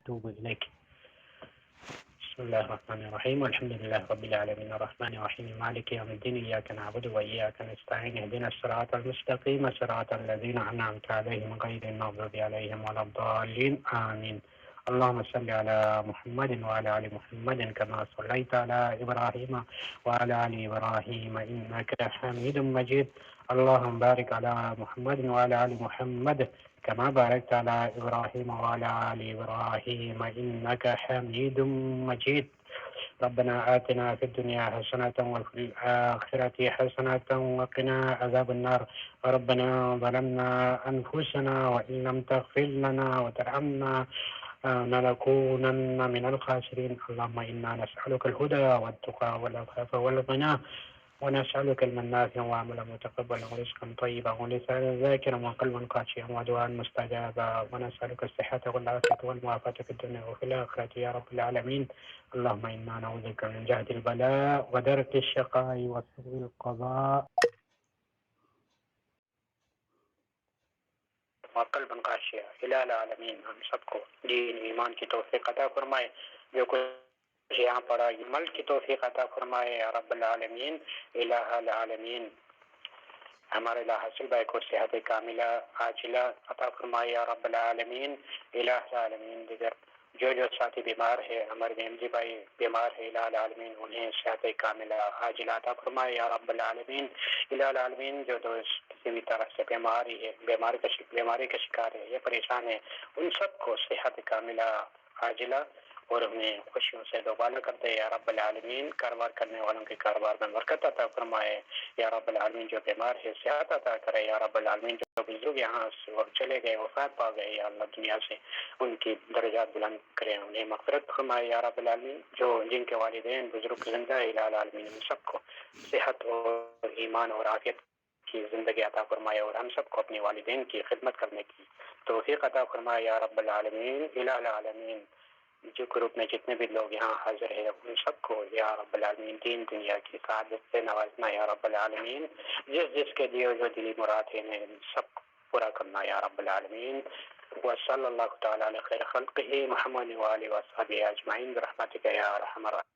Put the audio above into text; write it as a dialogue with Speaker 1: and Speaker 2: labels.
Speaker 1: ونتوب إليك. بسم الله الرحمن الرحيم، والحمد لله رب العالمين الرحمن الرحيم مالك يوم الدين، إياك نعبد وإياك نستعين، اهدنا الصراط المستقيم صراط الذين أنعمت عليهم غير المغضوب عليهم ولا الضالين آمين. اللهم صل على محمد وعلى آل محمد كما صليت على إبراهيم وعلى آل إبراهيم إنك حميد مجيد. اللهم بارك على محمد وعلى آل محمد كما باركت على إبراهيم وعلى آل إبراهيم إنك حميد مجيد. ربنا آتنا في الدنيا حسنة وفي الآخرة حسنة وقنا عذاب النار. ربنا ظلمنا أنفسنا وإن لم تغفر لنا وترحمنا لنكونن من الخاسرين. اللهم إنا نسألك الهدى والتقى والعفاف والغنى، ونسألك علما نافعا وعملا متقبلا ورزقا طيبا ولسانا ذاكرا وقلبا خاشعا ودعاء مستجابا، ونسألك الصحة والعافية والمعافاة في الدنيا وفي الآخرة يا رب العالمين. اللهم إنا نعوذ بك من جهد البلاء ودرك الشقاء وسوء القضاء وقلبا خاشعا. الہ العالمین ہم سب کو دین ایمان کی توفیق عطا فرمائے، جو کچھ یہاں پڑا عمل کی توفیق عطا فرمائے یا رب العالمین. الہ العالمین ہمارے لا حاصل بھائی کو صحت کاملہ عاجلہ عطا فرمائے یا رب العالمین. الہ العالمین دیگر جو ساتھی بیمار ہے، ہمارے ممجی بھائی بیمار ہے، الہ العالمین انہیں صحت کاملہ عاجلہ عطا فرمائے یا رب العالمین. الہ العالمین جو دوست کسی بھی طرح سے بیماری کا شکار ہے یا پریشان ہے، ان سب کو صحت کاملہ عاجلہ اور انہیں خوشیوں سے دوبالا کر دے یا رب العالمین. کاروبار کرنے والوں کے کاروبار میں برکت عطا فرمائے یا رب العالمین. جو بیمار ہے صحت عطا کرے یا رب العالمین. جو بزرگ یہاں سے چلے گئے، وفات پا گئے یا اللہ دنیا سے، ان کی درجات بلند کرے، انہیں مغفرت فرمائے یا رب العالمین. جن کے والدین بزرگ زندہ ہے الہ العالمین، ان سب کو صحت اور ایمان اور عافیت کی زندگی عطا فرمائے، اور ہم سب کو اپنے والدین کی خدمت کرنے کی توفیق عطا فرمائے یا رب العالمین. الہ العالمین جو گروپ میں جتنے بھی لوگ یہاں حاضر ہیں، ان سب کو یا رب العالمین دین دنیا کی سعادت سے نوازنا یا رب العالمین. جس کے لیے جو دلی مراد ہیں سب کو پورا کرنا یا رب العالمین. وصلی اللہ تعالی علی خیر خلقہ محمد وآلہ وصحبہ اجمعین برحمتک یا ارحم الراحمین.